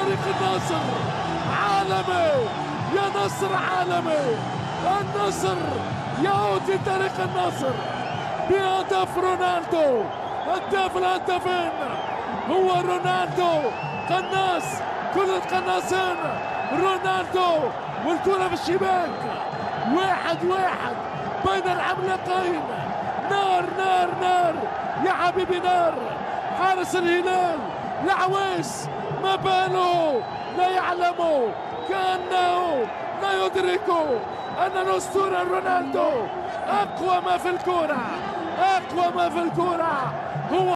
تاريخ النصر عالمي، يا نصر عالمي. النصر يعود في تاريخ النصر بهدف رونالدو، هداف الهدافين هو رونالدو. قناص كل القناصين رونالدو، والكرة في الشباك. 1-1 بين العملاقين. نار نار نار يا حبيبي، نار. حارس الهلال العويس ما باله لا يعلم، كأنه لا يدرك أن الأسطورة رونالدو أقوى ما في الكرة، أقوى ما في الكرة هو